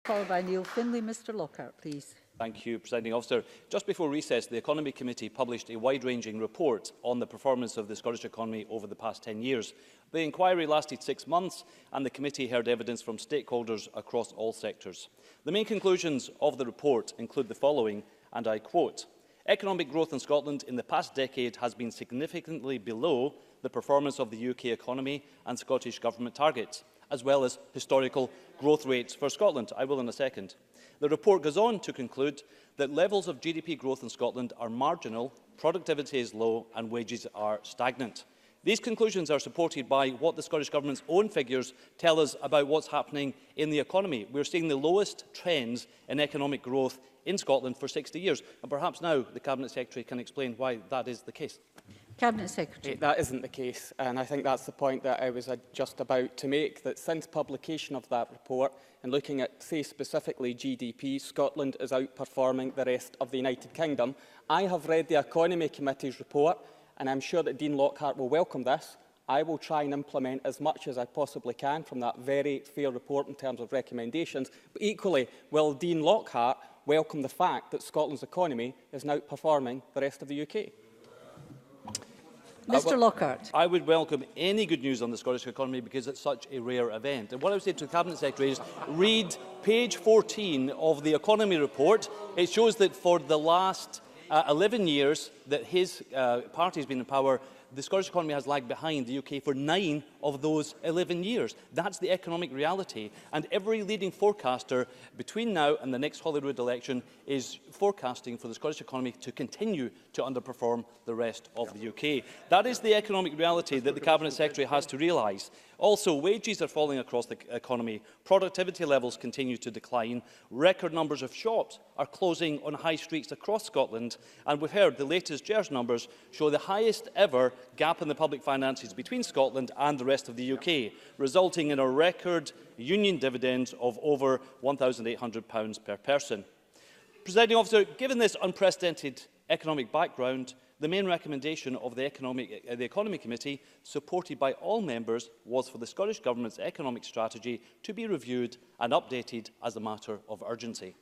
followed by Neil Findlay. Mr Lockhart, please. Thank you, Presiding Officer. Just before recess, the Economy Committee published a wide-ranging report on the performance of the Scottish economy over the past 10 years. The inquiry lasted 6 months, and the committee heard evidence from stakeholders across all sectors. The main conclusions of the report include the following, and I quote: "Economic growth in Scotland in the past decade has been significantly below the performance of the UK economy and Scottish Government targets, as well as historical growth rates for Scotland." I will in a second. The report goes on to conclude that levels of GDP growth in Scotland are marginal, productivity is low and wages are stagnant. These conclusions are supported by what the Scottish Government's own figures tell us about what's happening in the economy. We're seeing the lowest trends in economic growth in Scotland for 60 years. And perhaps now the Cabinet Secretary can explain why that is the case. Cabinet Secretary. That isn't the case, and I think that's the point that I was just about to make, that since publication of that report, and looking at, say, specifically GDP, Scotland is outperforming the rest of the United Kingdom. I have read the Economy Committee's report, and I'm sure that Dean Lockhart will welcome this. I will try and implement as much as I possibly can from that very fair report in terms of recommendations. But equally, will Dean Lockhart welcome the fact that Scotland's economy is now outperforming the rest of the UK? Mr Lockhart. I would welcome any good news on the Scottish economy because it's such a rare event. And what I would say to the Cabinet Secretary is read page 14 of the Economy report. It shows that for the last 11 years that his party has been in power, the Scottish economy has lagged behind the UK for 9 of those 11 years. That's the economic reality. And every leading forecaster between now and the next Holyrood election is forecasting for the Scottish economy to continue to underperform the rest of the UK. That is the economic reality that the Cabinet Secretary has to realise. Also, wages are falling across the economy, productivity levels continue to decline, record numbers of shops are closing on high streets across Scotland, and we've heard the latest GERS numbers show the highest ever gap in the public finances between Scotland and the rest of the UK, resulting in a record union dividend of over £1,800 per person. Presiding Officer, given this unprecedented economic background, the main recommendation of the Economy Committee, supported by all members, was for the Scottish Government's economic strategy to be reviewed and updated as a matter of urgency.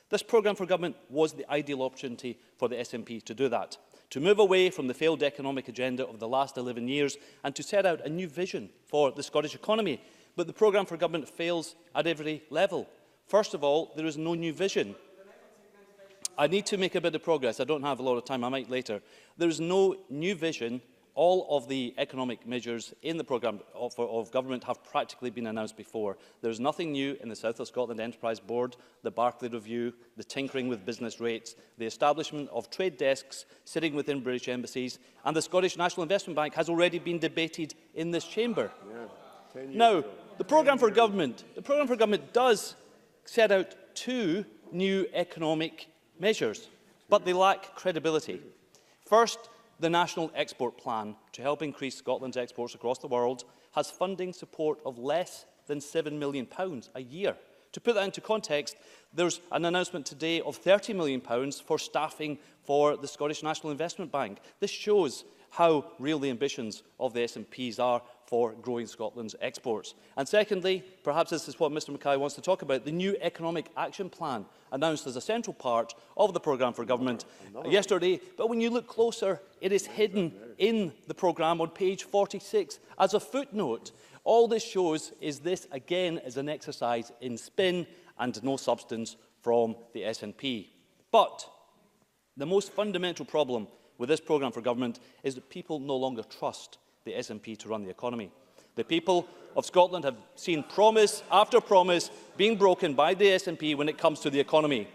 This programme for government was the ideal opportunity for the SNP to do that, to move away from the failed economic agenda of the last 11 years and to set out a new vision for the Scottish economy. But the programme for government fails at every level. First of all, there is no new vision. I need to make a bit of progress. I don't have a lot of time. I might later. There is no new vision. All of the economic measures in the programme of government have practically been announced before. There is nothing new in the South of Scotland Enterprise Board, the Barclay Review, the tinkering with business rates, the establishment of trade desks sitting within British embassies, and the Scottish National Investment Bank has already been debated in this chamber. Now, the programme for government does set out 2 new economic measures, but they lack credibility. First, the National Export Plan, to help increase Scotland's exports across the world, has funding support of less than £7 million a year. To put that into context, there's an announcement today of £30 million for staffing for the Scottish National Investment Bank. This shows how real the ambitions of the SNPs are for growing Scotland's exports. And secondly, perhaps this is what Mr Mackay wants to talk about, the new Economic Action Plan, announced as a central part of the programme for government yesterday. But when you look closer, it is hidden in the programme on page 46 as a footnote. All this shows is this, again, is an exercise in spin and no substance from the SNP. But the most fundamental problem with this programme for government is that people no longer trust the SNP to run the economy. The people of Scotland have seen promise after promise being broken by the SNP when it comes to the economy.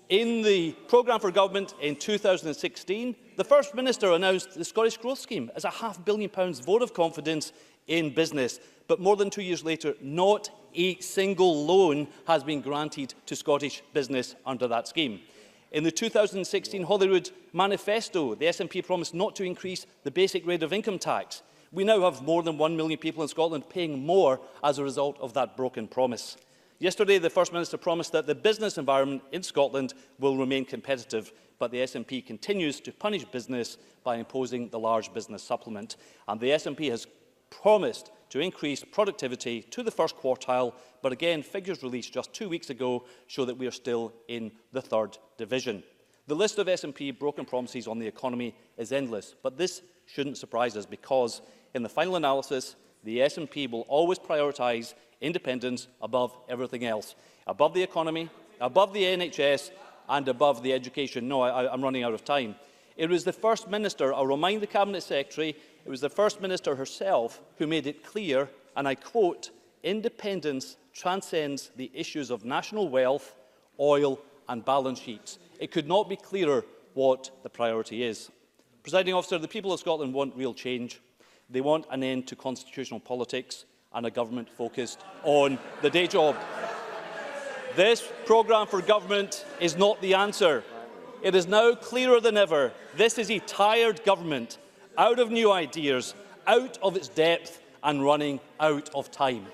In the programme for government in 2016, the First Minister announced the Scottish Growth Scheme as a £500 million vote of confidence in business. But more than 2 years later, not a single loan has been granted to Scottish business under that scheme. In the 2016 Holyrood Manifesto, the SNP promised not to increase the basic rate of income tax. We now have more than 1 million people in Scotland paying more as a result of that broken promise. Yesterday, the First Minister promised that the business environment in Scotland will remain competitive, but the SNP continues to punish business by imposing the large business supplement. And the SNP has promised to increase productivity to the first quartile, but again, figures released just 2 weeks ago show that we are still in the third division. The list of SNP broken promises on the economy is endless, but this shouldn't surprise us because, in the final analysis, the SNP will always prioritise independence above everything else, above the economy, above the NHS and above the education. No, I'm running out of time. It was the First Minister, I'll remind the Cabinet Secretary, it was the First Minister herself who made it clear, and I quote, "Independence transcends the issues of national wealth, oil and balance sheets." It could not be clearer what the priority is. Presiding Officer, the people of Scotland want real change. They want an end to constitutional politics and a government focused on the day job. This programme for government is not the answer. It is now clearer than ever. This is a tired government, out of new ideas, out of its depth and running out of time.